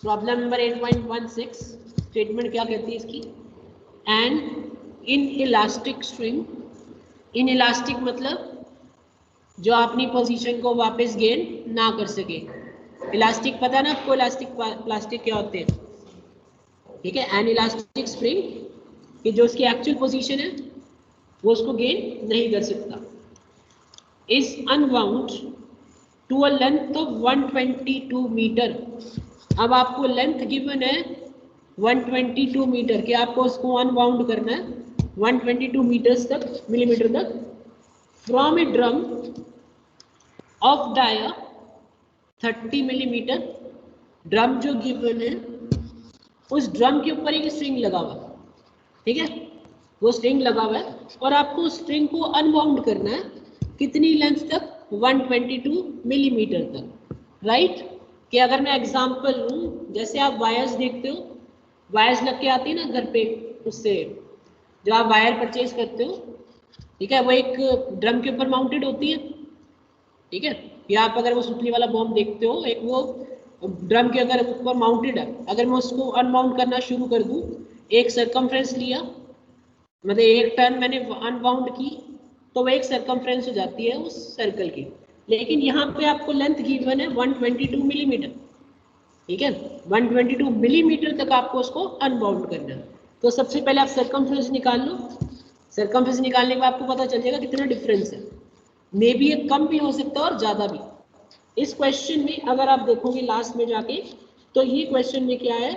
Problem number 8.16 statement क्या कहती है इसकी, and in elastic string, in elastic मतलब जो अपनी पोजीशन को वापस गेन ना कर सके। इलास्टिक पता है ना आपको, इलास्टिक प्लास्टिक क्या होते हैं, ठीक है। एन इलास्टिक स्प्रिंग कि जो उसकी एक्चुअल पोजीशन है वो उसको गेन नहीं कर सकता, is unbound to a length of 122 metre. अब आपको लेंथ गिवन है 122 मीटर कि आपको उसको अनबाउंड करना है 122 मीटर्स तक, मिलीमीटर तक, from a drum of dia 30 millimetre. Drum जो गिवन है उस ड्रम के ऊपर एक स्ट्रिंग लगा हुआ है, ठीक है, वो स्ट्रिंग लगा हुआ है और आपको उस स्ट्रिंग को अनबाउंड करना है कितनी लेंथ तक, 122 मिलीमीटर तक, राइट। कि अगर मैं एग्जांपल लूँ, जैसे आप वायर्स देखते हो, वायर्स लग के आती है ना घर पे, उससे जो आप वायर परचेज करते हो, ठीक है, वो एक ड्रम के ऊपर माउंटेड होती है, ठीक है। या आप अगर वो सुतली वाला बॉम्ब देखते हो, एक वो ड्रम के अगर ऊपर माउंटेड है, अगर मैं उसको अनबाउंड करना शुरू कर दूं, एक सरकमफ्रेंस लिया, मतलब एक टर्न मैंने अनबाउंड की, तो वो एक सरकमफ्रेंस हो जाती है उस सर्कल की। लेकिन यहाँ पे आपको लेंथ गिवन है 122 मिलीमीटर, ठीक है, 122 मिलीमीटर तक आपको उसको अनबाउंड करना है। तो सबसे पहले आप सरकमफ्रेंस निकाल लो, सरकमफ्रेंस निकालने के बाद आपको पता चल जाएगा कितना डिफरेंस है, मे बी ये कम भी हो सकता है और ज़्यादा भी। इस क्वेश्चन में अगर आप देखोगे लास्ट में जाके, तो ये क्वेश्चन में क्या है,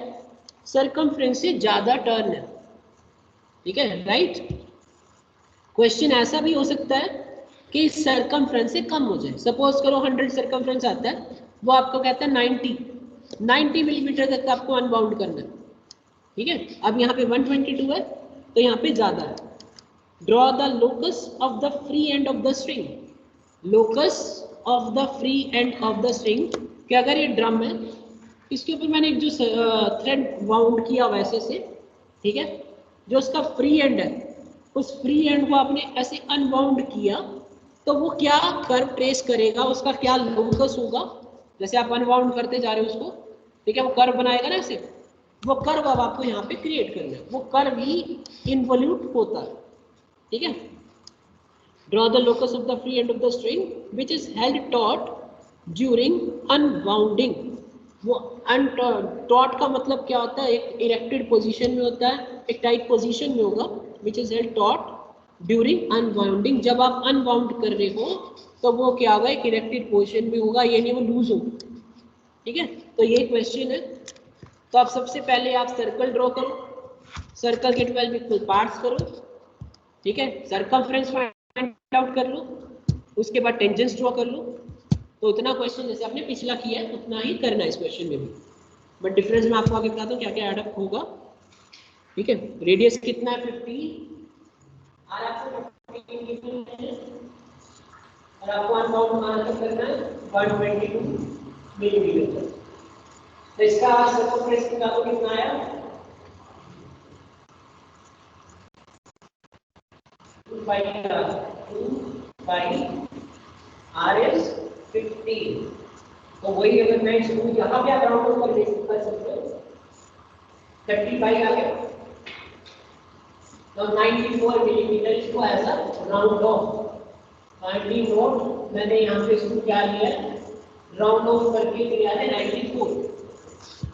सरकमफ्रेंस से ज़्यादा टर्न है, ठीक है, राइट। क्वेश्चन ऐसा भी हो सकता है कि सरकमफ्रेंस से कम हो जाए, सपोज करो 100 सरकमफ्रेंस आता है, वो आपको कहता है 90 मिलीमीटर तक आपको अनबाउंड करना है, ठीक है। अब यहाँ पे 122 है तो यहाँ पे ज़्यादा है। Draw the locus of the free end of the string, locus of the free end of the string, कि अगर ये ड्रम है, इसके ऊपर मैंने एक जो थ्रेड वाउंड किया वैसे से, ठीक है, जो उसका फ्री एंड है, उस फ्री एंड को आपने ऐसे अनबाउंड किया, तो वो क्या कर्व ट्रेस करेगा, उसका क्या लोकस होगा, जैसे आप अनबाउंड करते जा रहे हो उसको, ठीक है, वो कर्व बनाएगा ना ऐसे, वो कर्व अब आपको यहाँ पे क्रिएट करना है, वो कर्व ही इन्वॉल्यूट होता है, ठीक है। Draw the locus of the free end of the string which is held taut during unwounding. वो taut का मतलब क्या होता है, एक इरेक्टेड पोजीशन में होता है, एक टाइट पोजीशन में होगा, which is held taut during unwounding। जब आप अनबाउंड कर रहे हो तो वो क्या होगा, एक इरेक्टेड पोजीशन में होगा, ये नहीं वो लूज होगा, ठीक है। तो ये क्वेश्चन है। तो आप सबसे पहले आप सर्कल ड्रॉ करो, सर्कल के 12 इक्वल पार्ट्स करो, ठीक है, सर्कमफ्रेंस फाइंड आउट कर लो, उसके बाद टेंजेंट्स ड्रॉ कर लो। तो इतना क्वेश्चन जैसे आपने पिछला किया है उतना ही करना है इस क्वेश्चन में भी, बट डिफरेंस मैं आपको आगे बताता हूँ क्या क्या एड अप होगा, ठीक है। रेडियस कितना है 15 और आपको अनबाउंड मान तक करना है 122 मिलीमीटर। तो इसका सर्कमफ्रेंस निकालो कितना आया, 2 बाई आर एस 15। तो वही अगर मैं इसको यहाँ पे आप राउंड ऑफ कर सकते हो, 35 आ गया, तो 94 मिलीमीटर इसको as a round off, 90 note मैंने यहाँ पे इसको क्या लिया है, राउंड ऑफ करके लिया है 94,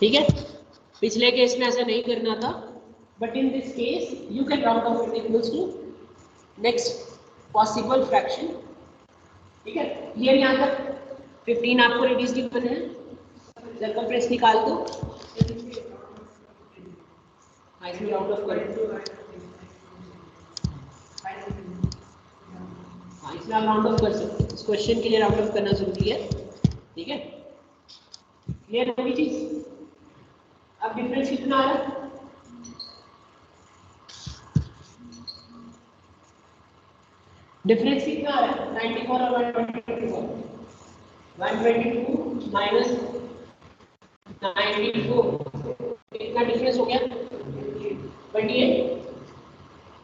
ठीक है। पिछले केस में ऐसा नहीं करना था, but in this case you can round off it equals to next possible fraction, ठीक है। क्लियर यहाँ तक। 15 आपको रेडियस गिवन है, सर्कमफ्रेंस निकाल दो, इसमें राउंड ऑफ करें, इसमें आप राउंड ऑफ कर सकते हैं, इस क्वेश्चन के लिए राउंड ऑफ करना जरूरी है, ठीक है। क्लियर होगी चीज। अब डिफरेंस कितना आ रहा है, डिफरेंस कितना आ रहा है, 94 और 122, 122 माइनस 94, कितना डिफरेंस हो गया, 28,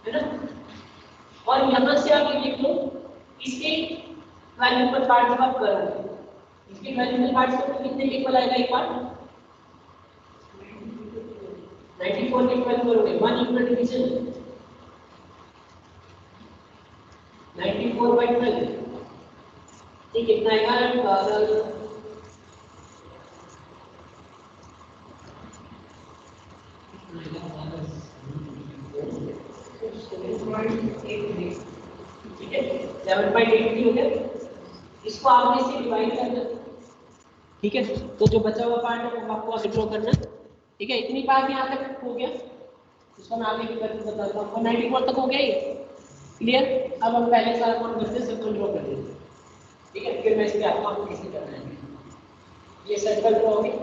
है ना। और यहाँ से आप ये लिख लो, इसके वैल्यूबल पार्ट जब आप करोगे, इसके वैल्यूबल पार्ट को कितने इक्वल आएगा, एक पार्ट 94 के 12 करोगे 1 इक्वल डिवीजन 94 by 12 ये कितना आएगा 7.83 हो गया। इसको आपने से डिवाइड करना, ठीक है। तो जो बचा हुआ पार्ट है वो आपको आगे ड्रॉ करना, ठीक है। इतनी बात यहाँ तक हो गया, इसको मैं आगे करके बताता हूँ। 94 तक हो गया ये क्लियर। अब हम पहले सारा काम करते हैं, सर्कल ड्रॉ कर देते हैं, ठीक है। फिर मैं इसके आपको कैसे करना है। ये सर्कल ड्रॉ हो गया,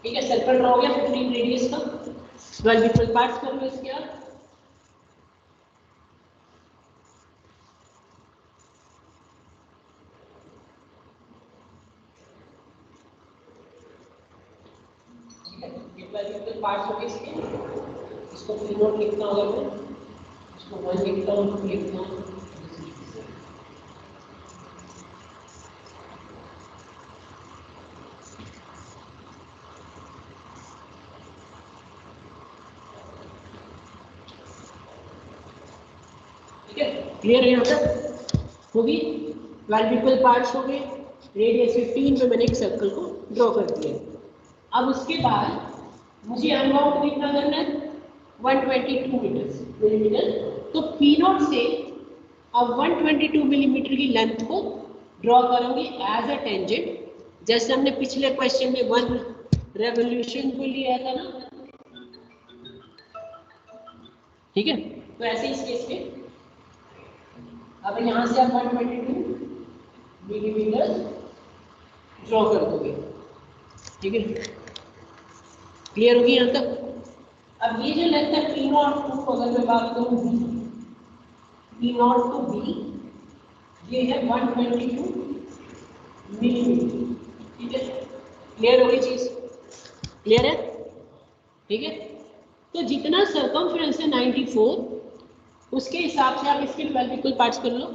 ठीक है। सर्कल ड्रॉ हो गया 15 रेडियस का। 12 इक्वल पार्ट्स कर लो इसके आप। पार्ट्स हो गए इसके। इसको P नोट लिखता हूँ, अगर मैं इसको 1 लिखता हूँ, 2 लिखता हूँ, ठीक है। क्लियर है यहाँ तक होगी। 12 इक्वल पार्ट्स हो गए, रेडियस 15 पे मैंने एक सर्कल को ड्रॉ कर दिया। अब उसके बाद मुझे अनबाउंड कितना करना है 122 मिलीमीटर। तो पी नोट से अब 122 मिलीमीटर की लेंथ को ड्रॉ करूंगी एज अ टेंजेंट, जैसे हमने पिछले क्वेश्चन में 1 रेवोल्यूशन को लिया था ना, ठीक है। तो ऐसे इस केस में अब यहाँ से आप 122 मिलीमीटर ड्रॉ कर दोगे, ठीक है। क्लियर होगी यहाँ तक। अब ये जो लेंथ है पी नॉट टू, अगर मैं बात करूँ पी नॉट टू बी, ये है 122 मिलीमीटर, ठीक है। क्लियर होगी चीज, क्लियर है, ठीक है। तो जितना सर्कमफ्रेंस है 94, उसके हिसाब से आप इसके 12 इक्वल पार्ट्स कर लो।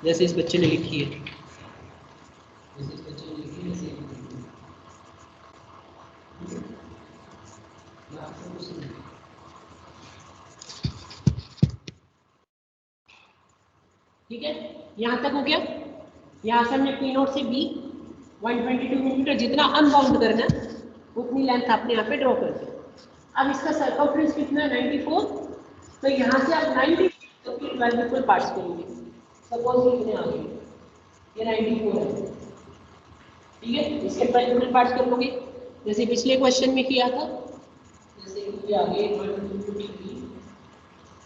जैसे इस बच्चे ने लिखी है, ठीक है। यहाँ तक हो गया। यहाँ से हमने पी नोट से बी 122 मिलीमीटर जितना अनबाउंड करना है उतनी लेंथ आपने यहाँ पे ड्रॉ कर दी। अब इसका सर्कमफ्रेंस कितना है 94, तो यहाँ से आप 90 तो फिर 12 इक्वल पार्ट्स करेंगे। सपोज कितने आ गए, ये 94 है, ठीक है। इसके 12 इक्वल पार्ट्स कर लोगे जैसे पिछले क्वेश्चन में किया था। जैसे ये आ गए 1 2 3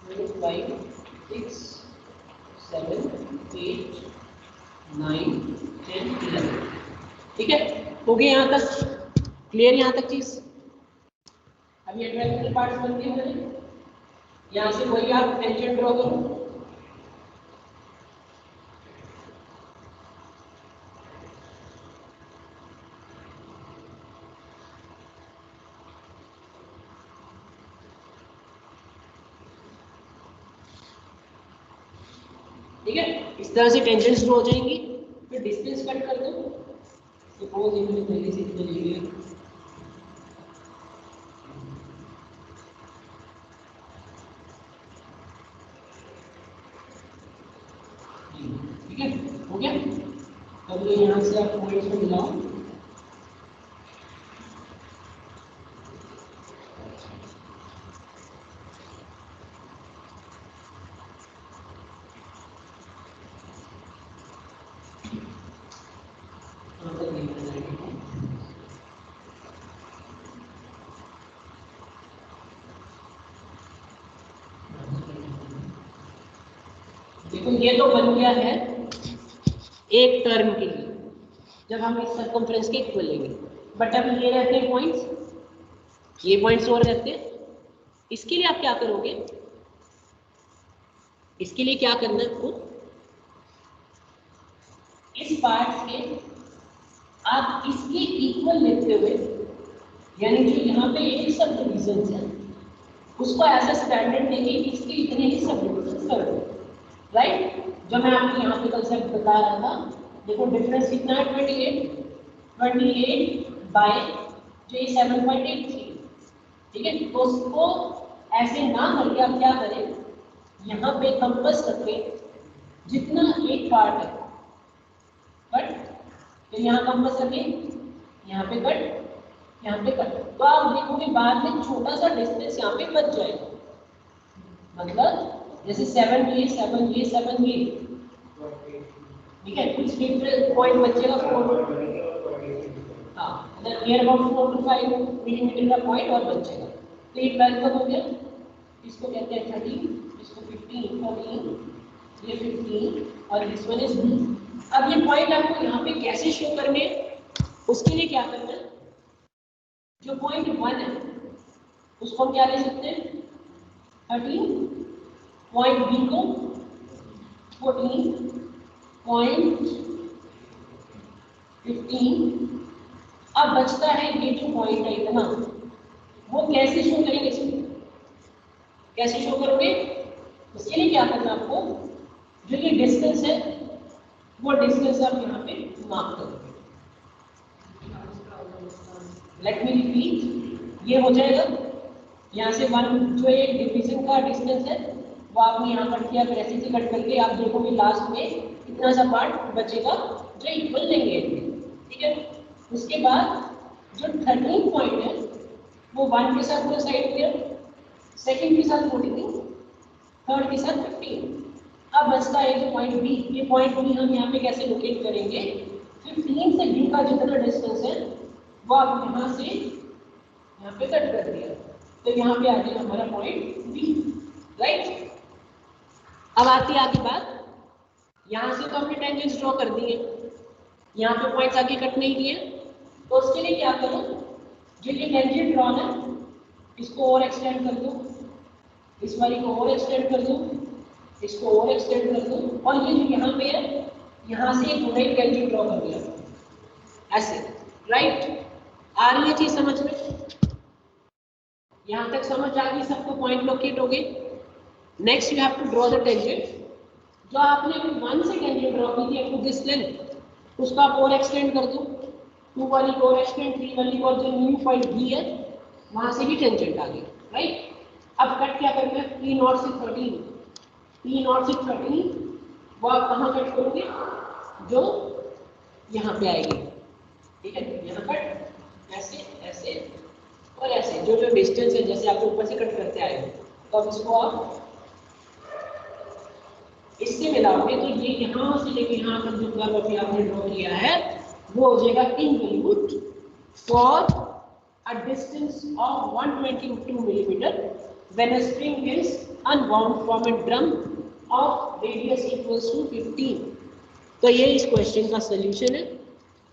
4 5 6 7 8 9 10 11, ठीक है। हो गए यहाँ तक क्लियर, यहाँ तक चीज। अब ये 12 इक्वल पार्ट्स बन गए हमारे। यहाँ से वही आप टेंजेंट ड्रॉ करो, ठीक है। इस तरह से टेंजेंट्स ड्रॉ हो जाएंगी। फिर डिस्टेंस कट कर दो। सपोज इन्होंने पहले से इतना ले लिया, ठीक है, हो गया। अब ये यहाँ से आप पॉइंट्स को मिलाओ, देखो ये तो बन गया है एक टर्म के लिए जब हम इस सर्कमफ्रेंस के इक्वल लेंगे। बट अब ये रहते हैं पॉइंट्स, ये पॉइंट्स और रहते हैं। इसके लिए आप क्या करोगे, इसके लिए क्या करना है आपको, इस पार्ट के आप इसके इक्वल लेते हुए, यानी जो यहाँ पे एक सब डिविजन है उसको ऐसा स्टैंडर्ड लेके इसके इतने ही सब डिविजन कर दो, राइट। जो मैं आपको यहाँ पे कंसेप्ट बता रहा था, देखो डिफरेंस कितना है 28 बाय जो ये 7.83, ठीक है। तो उसको ऐसे ना करके आप क्या करें, यहाँ पे कंपास रखें जितना एक पार्ट है कट, तो यहाँ कंपास रखें, यहाँ पे कट, यहाँ पे कट, तो आप देखोगे बाद में छोटा सा डिस्टेंस यहाँ पे बच जाएगा। मतलब जैसे 7 ये 7 ये 7 ये, ठीक है, कुछ डिफरेंस पॉइंट बचेगा 4, हाँ, मतलब नियर अबाउट 4 to 5 मिलीमीटर का पॉइंट और बचेगा। तो ये 12 तक हो गया, इसको कहते हैं 13, इसको 15, 14, ये 15 और दिस वन इज B। अब ये पॉइंट आपको यहाँ पे कैसे शो करने, उसके लिए क्या करना है, जो पॉइंट 1 है उसको हम क्या ले सकते हैं 13, पॉइंट B को 14, पॉइंट 15। अब बचता है ये जो पॉइंट है इतना, वो कैसे शो करेंगे, इसमें कैसे शो करोगे, उसके लिए क्या करना आपको, जो ये डिस्टेंस है वो डिस्टेंस आप यहाँ पे मार्क करोगे। लेट मी रिपीट, ये हो जाएगा यहाँ से 1 जो ये डिवीजन का डिस्टेंस है वो आपने यहाँ कट किया, फिर ऐसे से कट करके आप देखोगे लास्ट में इतना सा पार्ट बचेगा जो इक्वल लेंगे, ठीक है। उसके बाद जो 13 पॉइंट है वो 1 के साथ पूरा साइड क्लियर, सेकंड के साथ 14, थर्ड के साथ 15। अब बचता है जो पॉइंट बी, ये पॉइंट बी हम यहाँ पे कैसे लोकेट करेंगे, 15 से बी का जितना डिस्टेंस है वो आप यहाँ से यहाँ पे कट कर दिया, तो यहाँ पे आ गया हमारा पॉइंट बी, राइट। अब आती है आगे बात, यहाँ से तो हमने टेंजेंट्स ड्रॉ कर दिए, यहाँ पे पॉइंट्स आगे कट नहीं किए, तो उसके लिए क्या करो, जो ये टेंजेंट ड्रॉ है इसको और एक्सटेंड कर दो, इस वाली को और एक्सटेंड कर दो, इसको और एक्सटेंड कर दो, और ये जो यहाँ पे है यहाँ से एक नई टेंजेंट ड्रॉ कर दिया ऐसे, राइट। आ रही है चीज समझ में, यहाँ तक समझ आ गई सबको, पॉइंट लोकेट हो गए। Next you have to draw the tangent, जो आपने 1 से टेंजेंट ड्रॉ की थी अप टू दिस लेंथ, उसका आप और एक्सटेंड कर दो, 2 वाली को और एक्सटेंड, 3 वाली को, और जो न्यू पॉइंट बी है वहां से भी टेंजेंट आ गई, राइट। अब कट क्या करना है, P0 से 13, P0 से 13 वो आप कहाँ कट करोगे, जो यहाँ पे आएगी, ठीक है, यहाँ कट ऐसे ऐसे और ऐसे, जो जो डिस्टेंस है जैसे आप ऊपर से कट करते आए हो, तो अब इसको आप इससे मिलाओगे तो ये यहाँ से लेके यहाँ तक जो कर्व अभी आपने ड्रॉ किया है वो हो जाएगा involute for a distance of 122 millimetre when a spring is unbound from a drum of radius equals to 15। तो ये इस क्वेश्चन का सॉल्यूशन है,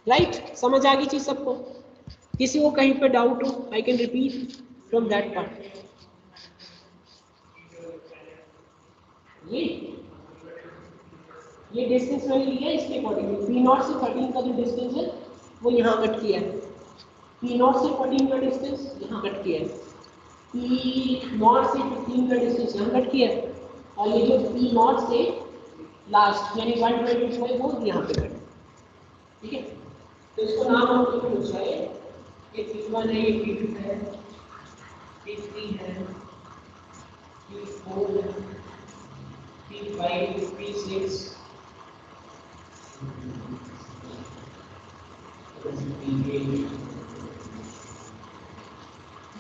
राइट। समझ आ गई चीज सबको, किसी को कहीं पे डाउट हो I can repeat from that part. ये डिस्टेंस मैंने लिया इसके अकॉर्डिंग, P0 से 13 का जो डिस्टेंस है वो यहाँ कट किया है, P0 से 14 का डिस्टेंस यहाँ कट किया है, P0 से 15 का डिस्टेंस यहाँ कट किया है, और ये जो P0 से लास्ट यानी 122 है वो यहाँ पे कट, ठीक है। तो इसको नाम हम लोग पूछ रहे हैं, ये P1 है, ये P2 है, P3 है, P4 है, P5, P6,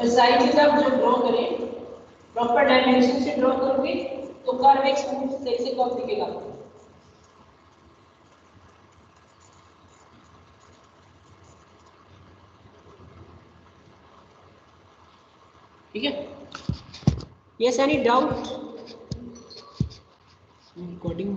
साइड आप जब ड्रॉ करें प्रॉपर डायमेंशन से ड्रॉ करोगे तो कर्व एक स्मूथ सही से कर्व दिखेगा, ठीक है। Yes any doubt, recording